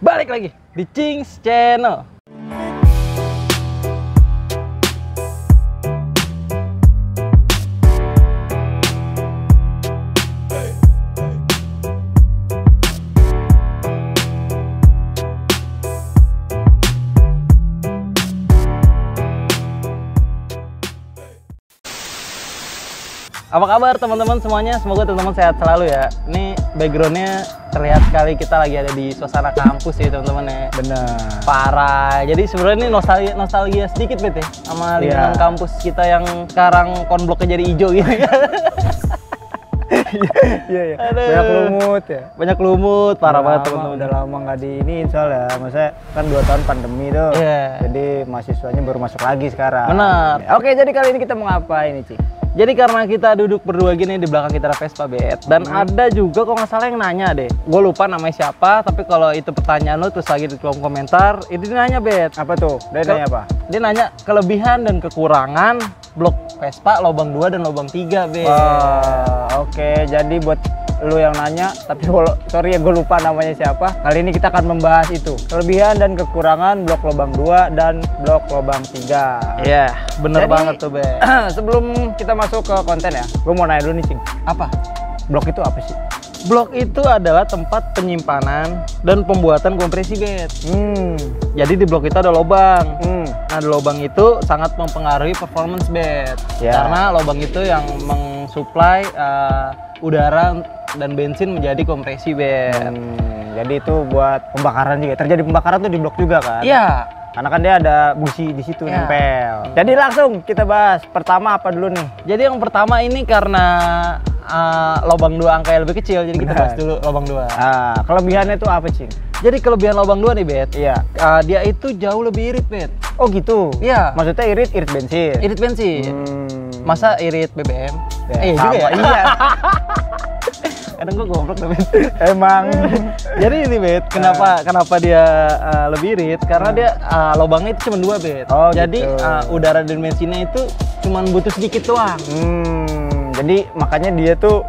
Balik lagi di Cings Channel. Apa kabar teman-teman semuanya? Semoga teman-teman sehat selalu ya. Ini backgroundnya terlihat sekali kita lagi ada di suasana kampus ya teman-teman ya. Bener. Parah. Jadi sebenarnya ini nostalgia sedikit bet ya sama lingkungan kampus kita yang sekarang konbloknya jadi hijau gitu ya. Iya. Banyak lumut ya. Banyak lumut, parah banget teman-teman. Udah lama nggak di ini soalnya. Maksudnya kan 2 tahun pandemi tuh. Iya. Jadi mahasiswanya baru masuk lagi sekarang. Benar. Oke, jadi kali ini kita mau ngapain nih, Cing? Jadi karena kita duduk berdua gini di belakang kita ada Vespa bet. Dan ada juga kok nggak salah yang nanya deh. Gue lupa namanya siapa, tapi kalau itu pertanyaan lo terus lagi di kolom komentar, itu dia nanya bet. Apa tuh? Dia nanya apa? Dia nanya kelebihan dan kekurangan blok Vespa lubang 2 dan lubang 3 bet. Oke, jadi buat lu yang nanya, tapi sorry ya gue lupa namanya siapa. Kali ini kita akan membahas itu, kelebihan dan kekurangan blok lubang 2 dan blok lubang 3. Iya, bener Jadi, banget tuh bet. Sebelum kita masuk ke konten ya, gue mau nanya dulu nih, Cing. Apa? Blok itu apa sih? Blok itu adalah tempat penyimpanan dan pembuatan kompresi bet. Jadi di blok itu ada lubang. Nah, di lubang itu sangat mempengaruhi performance bet. Karena lubang itu yang mensuplai udara dan bensin menjadi kompresi bet. Jadi itu buat pembakaran juga. Terjadi pembakaran tuh di blok juga kan? Iya. Karena kan dia ada busi di situ nempel. Jadi langsung kita bahas. Pertama apa dulu nih? Jadi yang pertama ini karena lubang 2 angkanya lebih kecil, jadi kita bahas dulu lubang 2. Kelebihannya itu apa, Cing? Jadi kelebihan lubang 2 nih bet. Iya. Dia itu jauh lebih irit bet. Oh gitu? Iya. Maksudnya irit bensin? Irit bensin. Masa irit BBM? Ya, juga ya? Iya. Kadang gue goblok tuh bet. Emang. Jadi ini bet, kenapa dia lebih irit? Karena dia lubangnya itu cuma 2 bet. Oh, jadi gitu. udara dan bensinnya itu cuma butuh sedikit doang. Jadi makanya dia tuh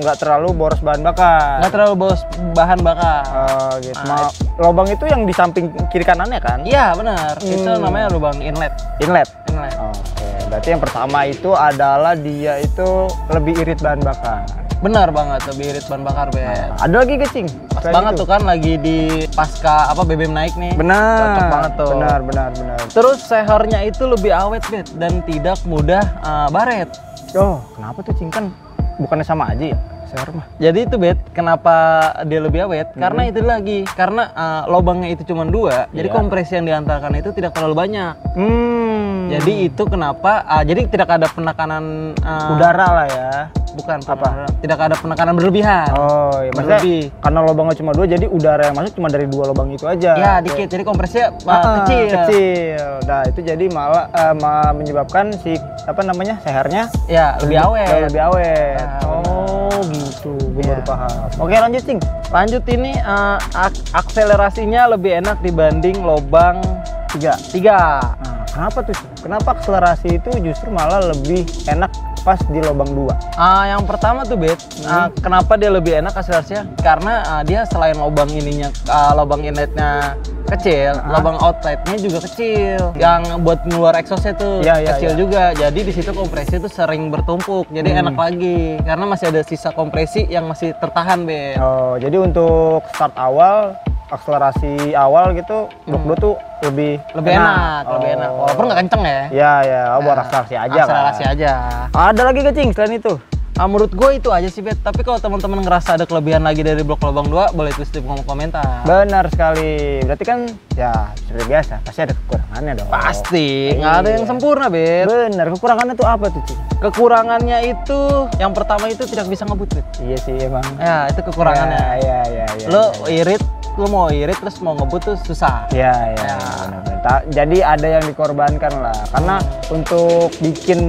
nggak terlalu boros bahan bakar. Nggak terlalu boros bahan bakar. Gitu. Lubang itu yang di samping kiri kanannya kan? Iya benar. Itu namanya lubang inlet. Inlet. Oke. Berarti yang pertama itu adalah dia itu lebih irit bahan bakar. Benar banget, lebih irit bahan bakar bet. Ada lagi Cing? Pas banget tuh kan lagi di pasca BBM naik nih. Benar. Cocok banget tuh. Benar. Terus sehernya itu lebih awet bet dan tidak mudah baret. Oh, kenapa tuh Cing? Kan bukannya sama aja ya? Seher mah. Jadi itu bet, kenapa dia lebih awet? Karena itu lagi, karena lubangnya itu cuma 2, jadi kompresi yang diantarkan itu tidak terlalu banyak. Jadi itu kenapa? Jadi tidak ada penekanan udara lah ya. Bukan apa? Tidak ada penekanan berlebihan. Oh, iya. Maksudnya karena lubangnya cuma 2, jadi udara yang masuk cuma dari 2 lubang itu aja. Ya, dikit. Jadi kompresinya kecil. Nah, itu jadi malah menyebabkan si sehernya ya lebih awet. Lebih awet. Oh, gitu. Gue baru paham. Oke, lanjut, Cing. Lanjut ini akselerasinya lebih enak dibanding lubang 3. Nah, kenapa tuh? Kenapa akselerasi itu justru malah lebih enak pas di lubang 2? Yang pertama tuh bet, kenapa dia lebih enak akselerasinya? Karena dia selain lubang lubang inletnya kecil, lubang outletnya juga kecil. Yang buat keluar exhaustnya tuh kecil juga. Jadi di situ kompresi itu sering bertumpuk. Jadi enak lagi karena masih ada sisa kompresi yang masih tertahan bet. Oh, jadi untuk start awal, akselerasi awal gitu, blok 2 tuh lebih enak. Walaupun nggak kenceng ya. Iya. Buat akselerasi aja akselerasi aja. Ada lagi gak, Cing, selain itu? Menurut gue itu aja sih bet. Tapi kalau teman-teman ngerasa ada kelebihan lagi dari blok lubang 2, boleh tulis di kolom komentar. Benar sekali. Berarti kan ya seperti biasa, pasti ada kekurangannya dong. Pasti, nggak ada yang sempurna bet. Bener. Kekurangannya tuh apa tuh, Cing? Kekurangannya itu yang pertama itu tidak bisa ngebut bet. Iya sih emang. Ya itu kekurangannya. Iya. Lo mau irit terus mau ngebut tuh susah. Iya. Benar. Jadi ada yang dikorbankan lah. Karena untuk nyeting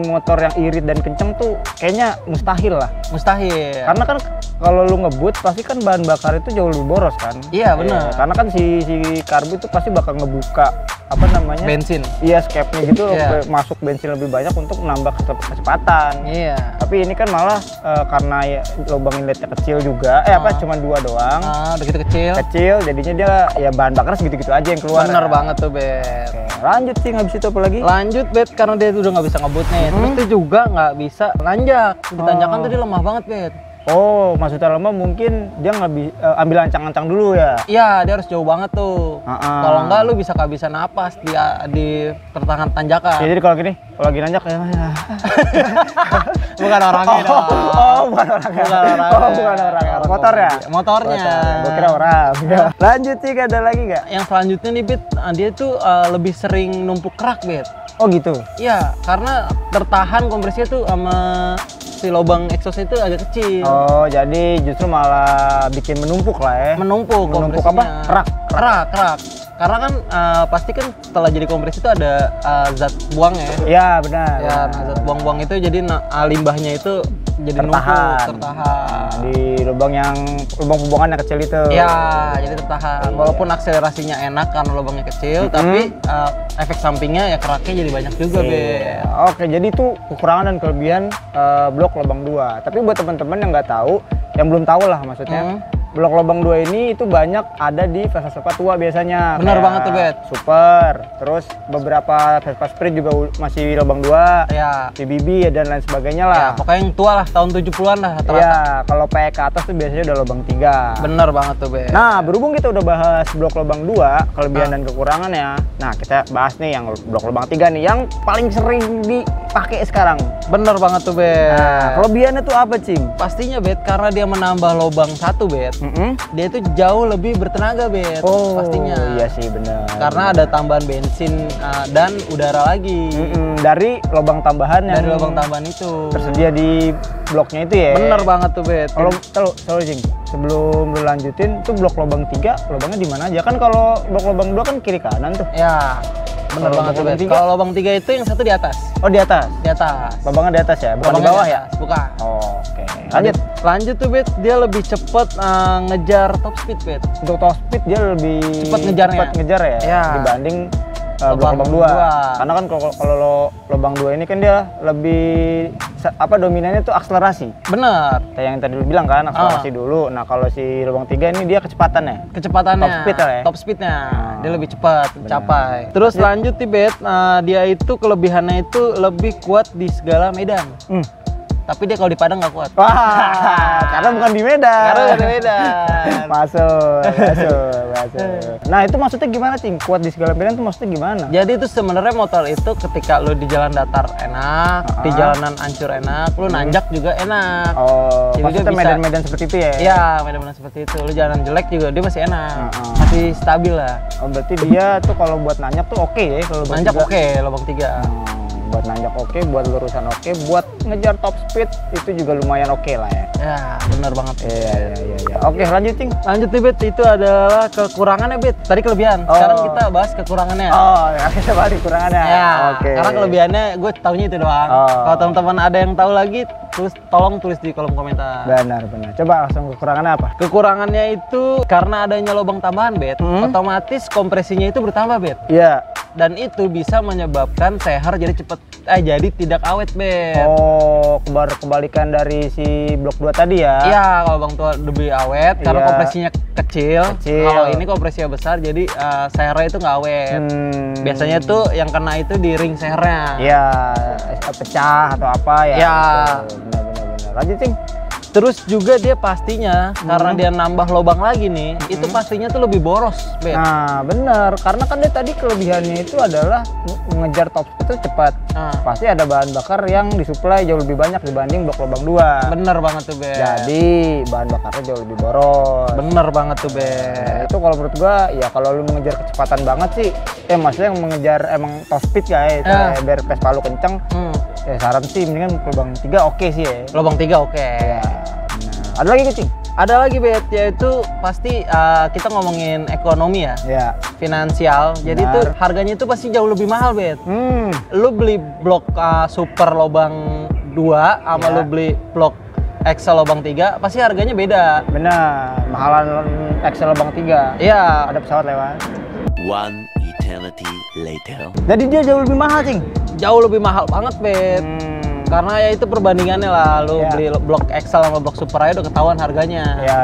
motor yang irit dan kenceng tuh kayaknya mustahil lah. Mustahil. Karena kan kalau lu ngebut pasti kan bahan bakar itu jauh lebih boros kan. Iya benar. Karena kan si karbu itu pasti bakal ngebuka apa namanya? bensin. Iya, skepnya gitu Iya. masuk bensin lebih banyak untuk menambah kecepatan. Iya. Tapi ini kan malah karena ya, lubang inletnya kecil juga, apa cuma 2 doang. Udah gitu kecil. Kecil, jadinya dia ya bahan bakar segitu-gitu aja yang keluar. Bener ya. banget tuh, Bet. Oke, lanjut sih, habis itu apa lagi? Lanjut, Bet, karena dia udah nggak bisa ngebut nih. Terus dia juga nggak bisa nanjak. Di tanjakan tuh dia lemah banget, Bet. Oh, maksudnya lama mungkin dia nggak ambil ancang-ancang dulu ya? Iya, dia harus jauh banget tuh. Heeh. Kalau enggak lu bisa kehabisan napas di pertengahan tanjakan. Ya, jadi kalau gini, kalau lagi nanjak ya. Bukan orangnya dong. Bukan orangnya. Bukan orangnya. Oh, bukan orangnya. Motor ya? Motornya. Gue kira orang. Lanjut sih, ada lagi nggak? Yang selanjutnya nih, Bet, dia tuh lebih sering numpuk kerak, Bet. Oh gitu. Iya, karena tertahan kompresinya tuh sama si lubang exhaust itu agak kecil. Oh, jadi justru malah bikin menumpuk lah ya. Menumpuk Menumpuk kompresinya. apa? Kerak. Karena kan pasti kan setelah jadi kompresi itu ada zat buang ya. Iya, benar. Ya, nah, zat buang-buang itu jadi limbahnya itu jadi tertahan. tertahan. Di lubang pembuangan yang kecil itu. Ya, jadi tertahan. Walaupun akselerasinya enak karena lubangnya kecil, tapi efek sampingnya ya keraknya jadi banyak juga, Be. Oke, jadi itu kekurangan dan kelebihan blok lubang 2. Tapi buat teman-teman yang nggak tahu, yang belum tahu lah maksudnya, blok lubang 2 ini itu banyak ada di Vespa tua biasanya. Bener Kayak banget tuh, Bet. Super, terus beberapa Vespa Sprint juga masih lubang 2. Ya. PBB ya, dan lain sebagainya Ya, lah. pokoknya yang tua lah, tahun 70-an lah rata-rata. Iya, kalau PE ke atas tuh biasanya udah lubang 3. Bener banget tuh, Be. Nah, berhubung kita udah bahas blok lubang 2, kelebihan dan kekurangannya. Nah, kita bahas nih yang blok lubang 3 nih, yang paling sering dipakai sekarang. Bener banget tuh, Bet. Nah, kelebihannya tuh apa, Cing? Pastinya, Bet, karena dia menambah lubang 1, Bet. Dia itu jauh lebih bertenaga, Bet. Oh, Pastinya. iya sih, benar. Karena ada tambahan bensin dan udara lagi. Dari lubang tambahan yang Dari lubang tambahan itu. tersedia di bloknya itu ya. Bener banget tuh, Bet. Kalau Cing, sebelum lu lanjutin tuh blok lubang 3, lubangnya di mana aja? Kan kalau blok lubang 2 kan kiri kanan tuh. Ya, bener Kalau banget tuh, lubang Bet. 3? Kalau lubang 3 itu yang satu di atas. Oh, di atas. Di atas. Lubangnya di atas ya, bukan Lubangnya di bawah ya? atas, Bukan. Oh, oke. Lanjut. Lanjut tuh, Bet. Dia lebih cepet ngejar top speed, Bet. Untuk top speed dia lebih Cepet ngejarnya. cepat ngejar ya, Ya. dibanding Lubang blok lubang 2. dua. Karena kan kalau lubang 2 ini kan dia lebih dominannya tuh akselerasi. Bener. Kayak yang tadi lu bilang kan, akselerasi dulu. Nah, kalau si lubang 3 ini dia kecepatannya. Kecepatannya. Top speed ya? Top speednya. Dia lebih cepat mencapai. Terus lanjut nih, Bet. Dia itu kelebihannya itu lebih kuat di segala medan. Tapi dia kalau di Padang nggak kuat. Wah, karena bukan di Medan. Karena bukan di Medan. Masuk. Nah, itu maksudnya gimana, Cing? Kuat di segala medan tuh maksudnya gimana? Jadi itu sebenarnya motor itu ketika lu di jalan datar enak, di jalanan hancur enak, lu nanjak juga enak. Oh, Jadi dia maksudnya bisa- medan-medan seperti itu ya? Iya, medan-medan seperti itu. Lu jalan jelek juga dia masih enak. Masih stabil lah. Oh, berarti dia tuh kalau buat nanjak tuh oke ya kalau lubang Nanjak 3? oke, lubang 3. Buat nanjak oke, buat lurusan oke, buat ngejar top speed itu juga lumayan oke lah ya. Ya, bener banget. Iya. Oke, lanjut, Cing. Lanjut nih, Bet, itu adalah kekurangannya, Bet. Tadi kelebihan, sekarang kita bahas kekurangannya. Oh, ya, kita balik kekurangannya. Ya, Oke. karena kelebihannya gue taunya itu doang. Kalau teman-teman ada yang tahu lagi, tolong tulis di kolom komentar. Benar. Coba langsung kekurangannya apa? Kekurangannya itu karena adanya lubang tambahan, Bet, otomatis kompresinya itu bertambah, Bet. Iya. Dan itu bisa menyebabkan seher jadi tidak awet, Bet. Oh, kebalikan dari si blok 2 tadi ya? Iya, kalau bang tua lebih awet karena Iya. kompresinya kecil. Kalau ini kompresinya besar, jadi sehernya itu nggak awet. Biasanya tuh yang kena itu di ring sehernya. Iya, pecah atau apa ya? Iya. Benar. Lanjut, Cing. Terus juga dia pastinya karena dia nambah lubang lagi nih, itu pastinya tuh lebih boros, Bet. Nah, benar. Karena kan dia tadi kelebihannya itu adalah mengejar top speed itu cepat. Pasti ada bahan bakar yang disuplai jauh lebih banyak dibanding blok lubang 2. Bener banget tuh, Bet. Jadi bahan bakarnya jauh lebih boros. Bener banget tuh, Nah, Bet. itu kalau menurut gua ya kalau lu mengejar kecepatan banget sih, maksudnya yang mengejar emang top speed ya, biar Vespa lu kenceng. Ya saran sih mendingan lubang 3 oke sih ya. Lubang 3 oke. Ya. Nah, ada lagi, Cing? Ada lagi, Bet, yaitu pasti kita ngomongin ekonomi ya, Ya. finansial. Jadi tuh harganya itu pasti jauh lebih mahal, Bet. Lu beli blok super lubang 2 sama lu beli blok Excel lubang 3 pasti harganya beda. Benar, mahalan Excel lubang 3. Iya. Ada pesawat lewat. One eternity eternity later. Jadi dia jauh lebih mahal, Cing. Jauh lebih mahal banget, Bet. Karena ya itu perbandingannya lah, lu Ya. beli blok XL sama blok Super aja udah ketahuan harganya. Ya,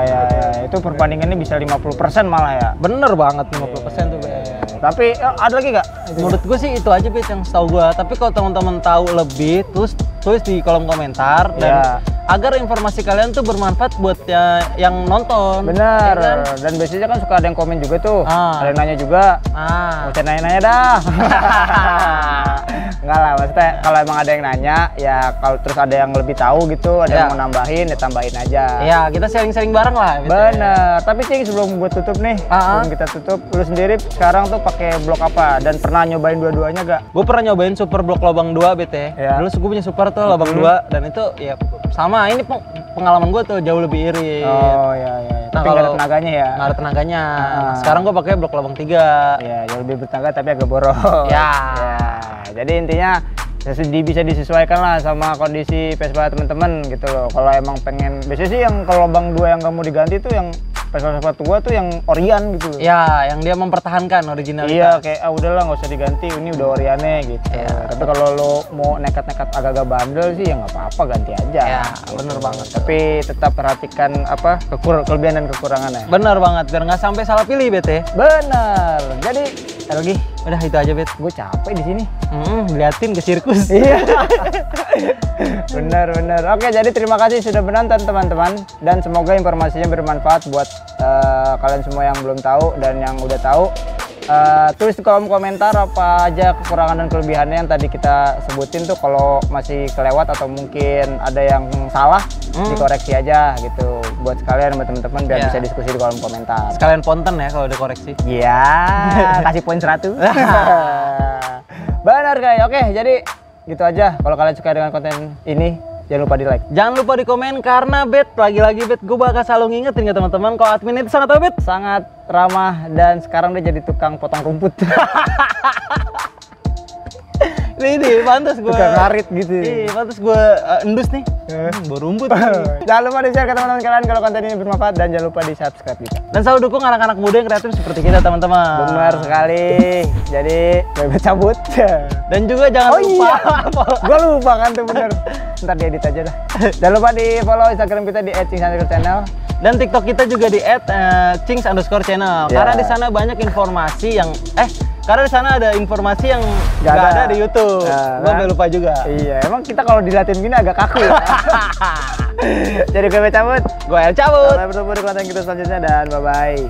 itu perbandingannya bisa 50% malah ya. Bener banget 50% tuh, Bet. Tapi ada lagi gak? Menurut gue sih itu aja, Bet, yang setahu gue. Tapi kalau teman-teman tahu lebih, terus tulis di kolom komentar dan Ya. agar informasi kalian tuh bermanfaat buat yang nonton. Bener, Ya kan? dan biasanya kan suka ada yang komen juga tuh, Ah. ada yang nanya juga, Ah. mau nanya-nanya dah. Enggak lah, maksudnya kalau emang ada yang nanya, ya kalau terus ada yang lebih tahu gitu, ada Ya. yang mau nambahin, ya tambahin aja. Ya, kita sharing-sharing bareng lah. Gitu ya. Bener, tapi Cing sebelum gue tutup nih, Ah. sebelum kita tutup, lu sendiri sekarang tuh pakai blok apa? Dan pernah nyobain dua-duanya gak? Gue pernah nyobain Super blok lubang 2, Bet ya. Ya. Dulu gue punya Super tuh lubang 2 dan itu ya sama. Ini pengalaman gue tuh jauh lebih irit. Oh ya. Nah, Tapi nggak ada kalau- tenaganya ya? Nggak ada tenaganya. Ah. Sekarang gue pakai blok lubang 3. Ya, yang lebih bertenaga tapi agak boros. Ya. Jadi intinya bisa disesuaikan lah sama kondisi Vespa teman-teman gitu loh. Kalau emang pengen, biasanya sih yang kalau lubang 2 yang nggak mau diganti tuh yang Vespa tua tuh yang Orion gitu loh. Ya, yang dia mempertahankan originalitas. Iya, kayak udahlah nggak usah diganti, ini udah Oriane gitu. Ya. Tapi kalau lo mau nekat-nekat agak-agak bandel sih ya nggak apa-apa, ganti aja. Ya, Gitu. bener banget. Tapi tetap perhatikan apa kelebihan dan kekurangannya. Bener banget, biar nggak sampai salah pilih, Bet ya. Bener. Jadi ada lagi, Udah itu aja, Bet. gue capek di sini. Liatin ke sirkus. Iya. Benar. Oke, jadi terima kasih sudah menonton teman-teman, dan semoga informasinya bermanfaat buat kalian semua yang belum tahu dan yang udah tahu. Tulis di kolom komentar apa aja kekurangan dan kelebihannya yang tadi kita sebutin tuh. Kalau masih kelewat atau mungkin ada yang salah, dikoreksi aja gitu buat sekalian sama teman-teman biar Ya. bisa diskusi di kolom komentar. Sekalian ponten ya kalau udah koreksi. Iya, kasih poin 100. Benar guys. Oke, jadi gitu aja. Kalau kalian suka dengan konten ini, jangan lupa di like. Jangan lupa di komen karena, Bet, lagi-lagi, Bet, gue bakal selalu ngingetin ke teman-teman kalau admin itu sangat apa, Bet? Sangat ramah dan sekarang dia jadi tukang potong rumput. Ini pantas gue. Tukang ngarit gitu. Iya, pantas gue endus nih. Baru rumput. Jangan lupa di share ke teman-teman kalian kalau konten ini bermanfaat, dan jangan lupa di subscribe kita. Dan selalu dukung anak-anak muda yang kreatif seperti kita, teman-teman. Benar sekali. Jadi bebek cabut. Dan juga jangan Oh lupa. iya, gue lupa kan tuh bener. Ntar diedit aja dah. Jangan lupa di follow Instagram kita di @cings_channel. Dan TikTok kita juga di @cings_channel. Ya. Karena di sana banyak informasi yang karena di sana ada informasi yang Nggak nggak ada. ada di YouTube. Nah, Gue kan? sampai lupa juga. Iya, emang kita kalau dilatih gini agak kaku ya. Jadi gue cabut. Gue El cabut. Sampai bertemu di konten kita selanjutnya, dan bye-bye.